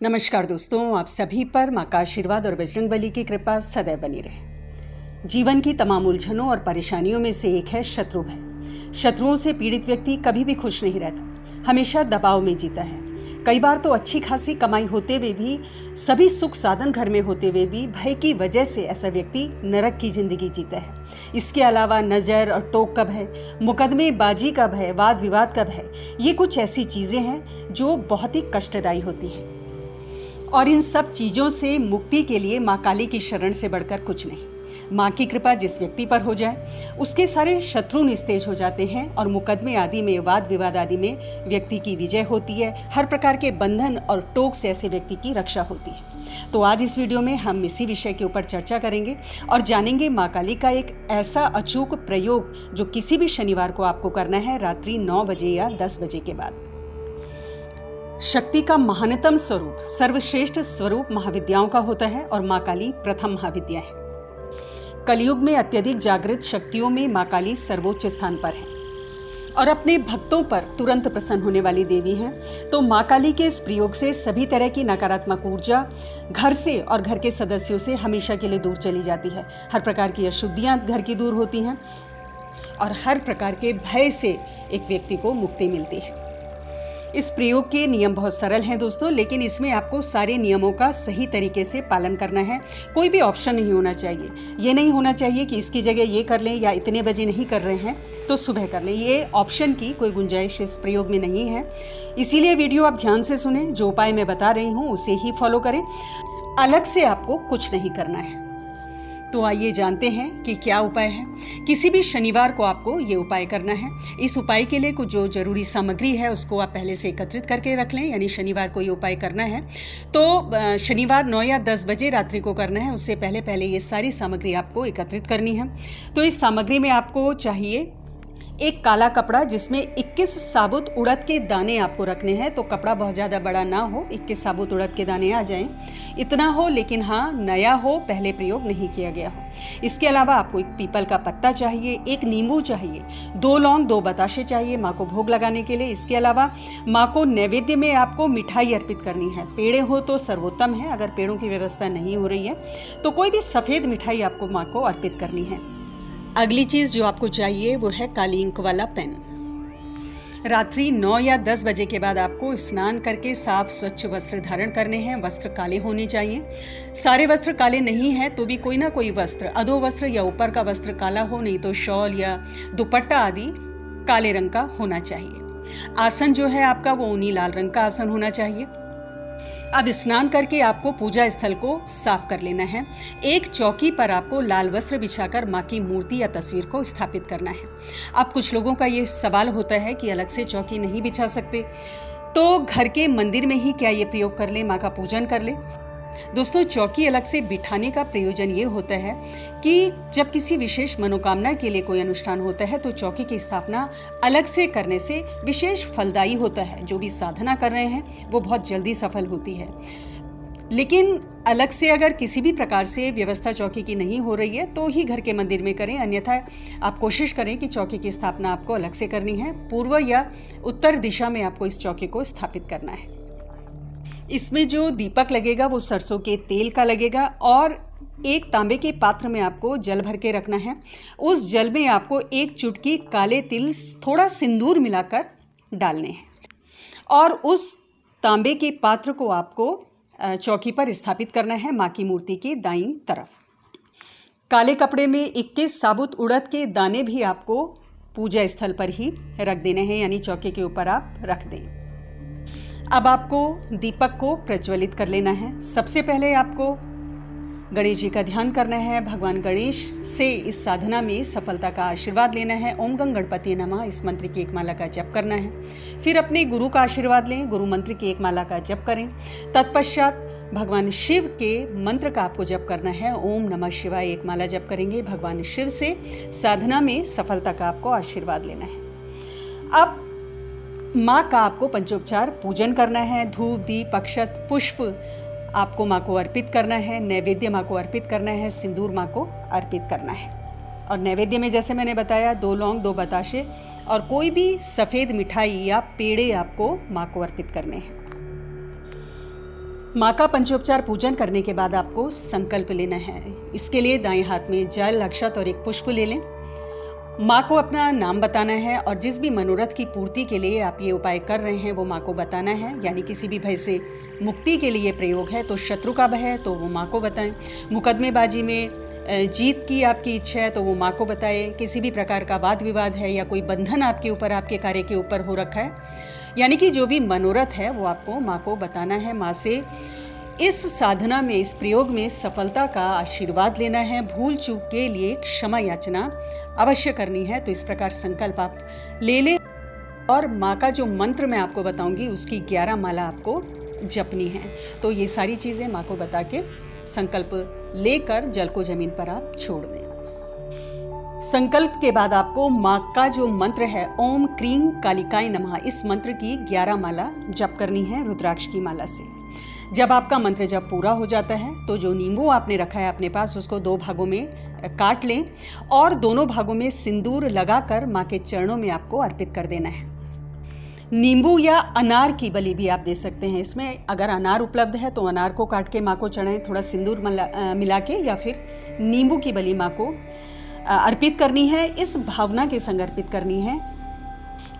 नमस्कार दोस्तों, आप सभी पर माँ का आशीर्वाद और बजरंगबली की कृपा सदैव बनी रहे। जीवन की तमाम उलझनों और परेशानियों में से एक है शत्रु भय। शत्रुओं से पीड़ित व्यक्ति कभी भी खुश नहीं रहता, हमेशा दबाव में जीता है। कई बार तो अच्छी खासी कमाई होते हुए भी, सभी सुख साधन घर में होते हुए भी भय की वजह से ऐसा व्यक्ति नरक की जिंदगी जीता है। इसके अलावा नज़र और टोक का भय, मुकदमेबाजी का भय, वाद विवाद का भय, ये कुछ ऐसी चीज़ें हैं जो बहुत ही कष्टदायी होती हैं। और इन सब चीज़ों से मुक्ति के लिए माँ काली की शरण से बढ़कर कुछ नहीं। माँ की कृपा जिस व्यक्ति पर हो जाए, उसके सारे शत्रु निस्तेज हो जाते हैं और मुकदमे आदि में, वाद विवाद आदि में व्यक्ति की विजय होती है। हर प्रकार के बंधन और टोक से ऐसे व्यक्ति की रक्षा होती है। तो आज इस वीडियो में हम इसी विषय के ऊपर चर्चा करेंगे और जानेंगे माँ काली का एक ऐसा अचूक प्रयोग जो किसी भी शनिवार को आपको करना है, रात्रि 9 बजे या 10 बजे के बाद। शक्ति का महानतम स्वरूप, सर्वश्रेष्ठ स्वरूप महाविद्याओं का होता है और माँ काली प्रथम महाविद्या है। कलयुग में अत्यधिक जागृत शक्तियों में माँ काली सर्वोच्च स्थान पर है और अपने भक्तों पर तुरंत प्रसन्न होने वाली देवी हैं। तो माँ काली के इस प्रयोग से सभी तरह की नकारात्मक ऊर्जा घर से और घर के सदस्यों से हमेशा के लिए दूर चली जाती है। हर प्रकार की अशुद्धियाँ घर की दूर होती हैं और हर प्रकार के भय से एक व्यक्ति को मुक्ति मिलती है। इस प्रयोग के नियम बहुत सरल हैं दोस्तों, लेकिन इसमें आपको सारे नियमों का सही तरीके से पालन करना है। कोई भी ऑप्शन नहीं होना चाहिए। ये नहीं होना चाहिए कि इसकी जगह ये कर लें या इतने बजे नहीं कर रहे हैं तो सुबह कर लें। ये ऑप्शन की कोई गुंजाइश इस प्रयोग में नहीं है। इसीलिए वीडियो आप ध्यान से सुने। जो उपाय मैं बता रही हूँ उसे ही फॉलो करें। अलग से आपको कुछ नहीं करना है। तो आइए जानते हैं कि क्या उपाय है। किसी भी शनिवार को आपको ये उपाय करना है। इस उपाय के लिए कुछ जो जरूरी सामग्री है उसको आप पहले से एकत्रित करके रख लें। यानी शनिवार को ये उपाय करना है तो शनिवार 9 या 10 बजे रात्रि को करना है। उससे पहले ये सारी सामग्री आपको एकत्रित करनी है। तो इस सामग्री में आपको चाहिए एक काला कपड़ा जिसमें 21 साबुत उड़द के दाने आपको रखने हैं। तो कपड़ा बहुत ज़्यादा बड़ा ना हो, 21 साबुत उड़द के दाने आ जाएं, इतना हो, लेकिन हाँ नया हो, पहले प्रयोग नहीं किया गया हो। इसके अलावा आपको एक पीपल का पत्ता चाहिए, एक नींबू चाहिए, 2 लौंग, 2 बताशे चाहिए माँ को भोग लगाने के लिए। इसके अलावा माँ को नैवेद्य में आपको मिठाई अर्पित करनी है। पेड़े हो तो सर्वोत्तम है। अगर पेड़ों की व्यवस्था नहीं हो रही है तो कोई भी सफ़ेद मिठाई आपको माँ को अर्पित करनी है। अगली चीज़ जो आपको चाहिए वो है काली इंक वाला पेन। रात्रि 9 या 10 बजे के बाद आपको स्नान करके साफ स्वच्छ वस्त्र धारण करने हैं। वस्त्र काले होने चाहिए। सारे वस्त्र काले नहीं हैं तो भी कोई ना कोई वस्त्र, अधो वस्त्र या ऊपर का वस्त्र काला हो, नहीं तो शॉल या दुपट्टा आदि काले रंग का होना चाहिए। आसन जो है आपका वो ऊनी लाल रंग का आसन होना चाहिए। अब स्नान करके आपको पूजा स्थल को साफ कर लेना है। एक चौकी पर आपको लाल वस्त्र बिछाकर माँ की मूर्ति या तस्वीर को स्थापित करना है। अब कुछ लोगों का ये सवाल होता है कि अलग से चौकी नहीं बिछा सकते, तो घर के मंदिर में ही क्या ये प्रयोग कर ले, माँ का पूजन कर ले। दोस्तों, चौकी अलग से बिठाने का प्रयोजन ये होता है कि जब किसी विशेष मनोकामना के लिए कोई अनुष्ठान होता है तो चौकी की स्थापना अलग से करने से विशेष फलदायी होता है। जो भी साधना कर रहे हैं वो बहुत जल्दी सफल होती है। लेकिन अलग से अगर किसी भी प्रकार से व्यवस्था चौकी की नहीं हो रही है तो ही घर के मंदिर में करें, अन्यथा आप कोशिश करें कि चौकी की स्थापना आपको अलग से करनी है। पूर्व या उत्तर दिशा में आपको इस चौकी को स्थापित करना है। इसमें जो दीपक लगेगा वो सरसों के तेल का लगेगा और एक तांबे के पात्र में आपको जल भर के रखना है। उस जल में आपको एक चुटकी काले तिल, थोड़ा सिंदूर मिलाकर डालने हैं और उस तांबे के पात्र को आपको चौकी पर स्थापित करना है माँ की मूर्ति के दाईं तरफ। काले कपड़े में 21 साबुत उड़द के दाने भी आपको पूजा स्थल पर ही रख देने हैं, यानी चौकी के ऊपर आप रख दें। अब आपको दीपक को प्रज्वलित कर लेना है। सबसे पहले आपको गणेश जी का ध्यान करना है। भगवान गणेश से इस साधना में सफलता का आशीर्वाद लेना है। ओम गं गणपति नमः इस मंत्र की एक माला का जप करना है। फिर अपने गुरु का आशीर्वाद लें, गुरु मंत्र की एक माला का जप करें। तत्पश्चात भगवान शिव के मंत्र का आपको जप करना है। ओम नमः शिवाय एक माला जप करेंगे। भगवान शिव से साधना में सफलता का आपको आशीर्वाद लेना है। अब माँ का आपको पंचोपचार पूजन करना है। धूप, दीप, अक्षत, पुष्प आपको माँ को अर्पित करना है। नैवेद्य माँ को अर्पित करना है। सिंदूर माँ को अर्पित करना है। और नैवेद्य में जैसे मैंने बताया 2 लौंग, 2 बताशे और कोई भी सफ़ेद मिठाई या पेड़े आपको माँ को अर्पित करने हैं। माँ का पंचोपचार पूजन करने के बाद आपको संकल्प लेना है। इसके लिए दाएं हाथ में जल, अक्षत और एक पुष्प ले लें। माँ को अपना नाम बताना है और जिस भी मनोरथ की पूर्ति के लिए आप ये उपाय कर रहे हैं वो माँ को बताना है। यानी किसी भी भय से मुक्ति के लिए प्रयोग है तो शत्रु का भय है तो वो माँ को बताएं। मुकदमेबाजी में जीत की आपकी इच्छा है तो वो माँ को बताए। किसी भी प्रकार का वाद विवाद है या कोई बंधन आपके ऊपर, आपके कार्य के ऊपर हो रखा है, यानी कि जो भी मनोरथ है वो आपको माँ को बताना है। माँ से इस साधना में, इस प्रयोग में सफलता का आशीर्वाद लेना है। भूल चूक के लिए क्षमा याचना अवश्य करनी है। तो इस प्रकार संकल्प आप ले लें और माँ का जो मंत्र मैं आपको बताऊंगी उसकी 11 माला आपको जपनी है। तो ये सारी चीज़ें माँ को बता के संकल्प लेकर जल को जमीन पर आप छोड़ दें। संकल्प के बाद आपको माँ का जो मंत्र है ओम क्रीं कालिकाय नमः, इस मंत्र की 11 माला जप करनी है रुद्राक्ष की माला से। जब आपका मंत्र जब पूरा हो जाता है तो जो नींबू आपने रखा है अपने पास उसको 2 भागों में काट लें और दोनों भागों में सिंदूर लगाकर माँ के चरणों में आपको अर्पित कर देना है। नींबू या अनार की बलि भी आप दे सकते हैं। इसमें अगर अनार उपलब्ध है तो अनार को काट के माँ को चढ़ाएं, थोड़ा सिंदूर मिला के, या फिर नींबू की बलि माँ को अर्पित करनी है। इस भावना के संग अर्पित करनी है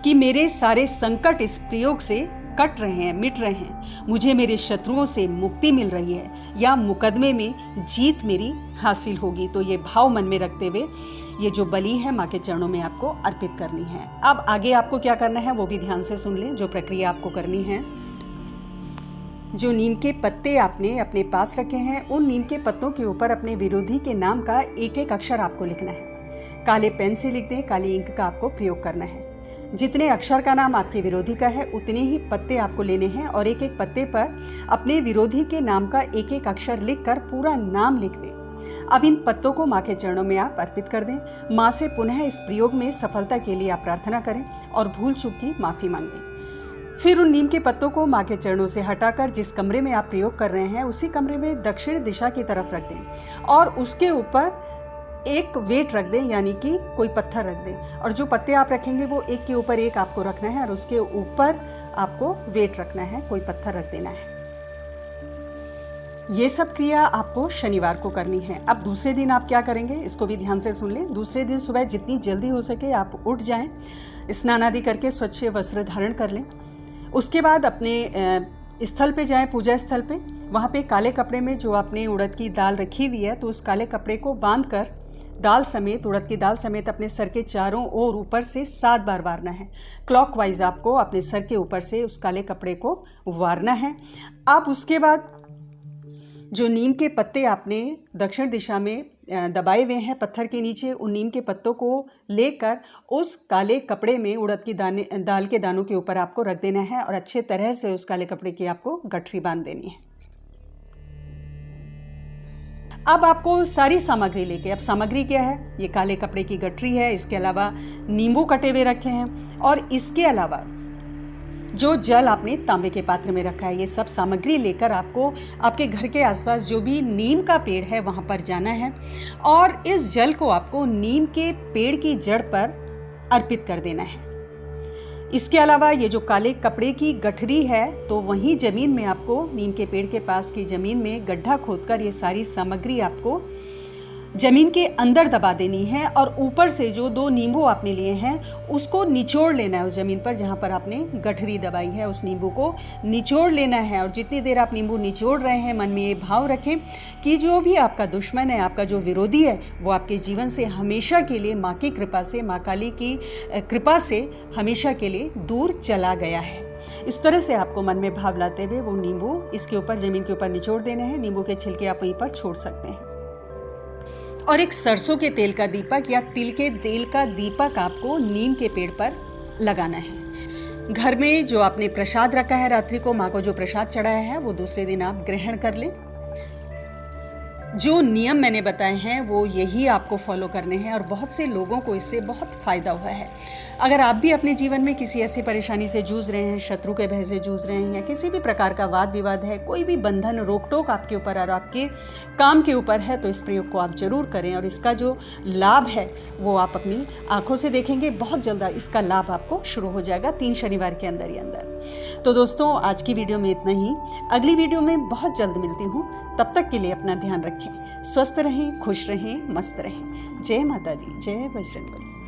कि मेरे सारे संकट इस प्रयोग से कट रहे हैं, मिट रहे हैं, मुझे मेरे शत्रुओं से मुक्ति मिल रही है या मुकदमे में जीत मेरी हासिल होगी। तो ये भाव मन में रखते हुए ये जो बलि है माँ के चरणों में आपको अर्पित करनी है। अब आगे आपको क्या करना है वो भी ध्यान से सुन लें। जो प्रक्रिया आपको करनी है, जो नीम के पत्ते आपने अपने पास रखे हैं उन नीम के पत्तों के ऊपर अपने विरोधी के नाम का एक एक अक्षर आपको लिखना है। काले पेन से लिख दें, काली इंक का आपको प्रयोग करना है। जितने अक्षर का नाम आपके विरोधी का है उतने ही पत्ते आपको लेने हैं और एक एक पत्ते पर अपने विरोधी के नाम का एक एक अक्षर लिखकर पूरा नाम लिख दें। अब इन पत्तों को माँ के चरणों में आप अर्पित कर दें। माँ से पुनः इस प्रयोग में सफलता के लिए आप प्रार्थना करें और भूल चूक की माफ़ी मांगें। फिर उन नीम के पत्तों को माँ के चरणों से हटाकर जिस कमरे में आप प्रयोग कर रहे हैं उसी कमरे में दक्षिण दिशा की तरफ रख दें और उसके ऊपर एक वेट रख दें, यानी कि कोई पत्थर रख दें। और जो पत्ते आप रखेंगे वो एक के ऊपर एक आपको रखना है और उसके ऊपर आपको वेट रखना है, कोई पत्थर रख देना है। ये सब क्रिया आपको शनिवार को करनी है। अब दूसरे दिन आप क्या करेंगे इसको भी ध्यान से सुन लें। दूसरे दिन सुबह जितनी जल्दी हो सके आप उठ जाएं, स्नान आदि करके स्वच्छ वस्त्र धारण कर लें। उसके बाद अपने स्थल पे जाएं, पूजा स्थल पे। वहाँ पे काले कपड़े में जो आपने उड़द की दाल रखी हुई है तो उस काले कपड़े को बांध कर दाल समेत, उड़द की दाल समेत अपने सर के चारों ओर ऊपर से 7 बार वारना है। क्लॉकवाइज आपको अपने सर के ऊपर से उस काले कपड़े को वारना है। अब उसके बाद जो नीम के पत्ते आपने दक्षिण दिशा में दबाए हुए हैं पत्थर के नीचे, उन नीम के पत्तों को लेकर उस काले कपड़े में उड़द की दाल के दानों के ऊपर आपको रख देना है और अच्छे तरह से उस काले कपड़े की आपको गठरी बांध देनी है। अब आपको सारी सामग्री लेके, अब सामग्री क्या है, ये काले कपड़े की गठरी है, इसके अलावा नींबू कटे हुए रखे हैं और इसके अलावा जो जल आपने तांबे के पात्र में रखा है, ये सब सामग्री लेकर आपको आपके घर के आसपास जो भी नीम का पेड़ है वहाँ पर जाना है और इस जल को आपको नीम के पेड़ की जड़ पर अर्पित कर देना है। इसके अलावा ये जो काले कपड़े की गठरी है तो वहीं ज़मीन में आपको, नीम के पेड़ के पास की ज़मीन में गड्ढा खोदकर ये सारी सामग्री आपको ज़मीन के अंदर दबा देनी है और ऊपर से जो 2 नींबू आपने लिए हैं उसको निचोड़ लेना है। उस ज़मीन पर जहाँ पर आपने गठरी दबाई है उस नींबू को निचोड़ लेना है। और जितनी देर आप नींबू निचोड़ रहे हैं मन में ये भाव रखें कि जो भी आपका दुश्मन है, आपका जो विरोधी है, वो आपके जीवन से हमेशा के लिए माँ की कृपा से, माँ काली की कृपा से हमेशा के लिए दूर चला गया है। इस तरह से आपको मन में भाव लाते हुए वो नींबू इसके ऊपर, ज़मीन के ऊपर निचोड़ देने हैं। नींबू के छिलके आप वहीं पर छोड़ सकते हैं और एक सरसों के तेल का दीपक या तिल के तेल का दीपक आपको नीम के पेड़ पर लगाना है। घर में जो आपने प्रसाद रखा है रात्रि को, माँ को जो प्रसाद चढ़ाया है वो दूसरे दिन आप ग्रहण कर लें। जो नियम मैंने बताए हैं वो यही आपको फॉलो करने हैं और बहुत से लोगों को इससे बहुत फ़ायदा हुआ है। अगर आप भी अपने जीवन में किसी ऐसी परेशानी से जूझ रहे हैं, शत्रु के भय से जूझ रहे हैं या किसी भी प्रकार का वाद विवाद है, कोई भी बंधन रोक टोक आपके ऊपर और आपके काम के ऊपर है, तो इस प्रयोग को आप ज़रूर करें और इसका जो लाभ है वो आप अपनी आंखों से देखेंगे। बहुत जल्द इसका लाभ आपको शुरू हो जाएगा 3 शनिवार के अंदर ही अंदर। तो दोस्तों, आज की वीडियो में इतना ही। अगली वीडियो में बहुत जल्द मिलती हूँ। तब तक के लिए अपना ध्यान रखें, स्वस्थ रहें, खुश रहें, मस्त रहें। जय माता दी, जय बजरंगबली।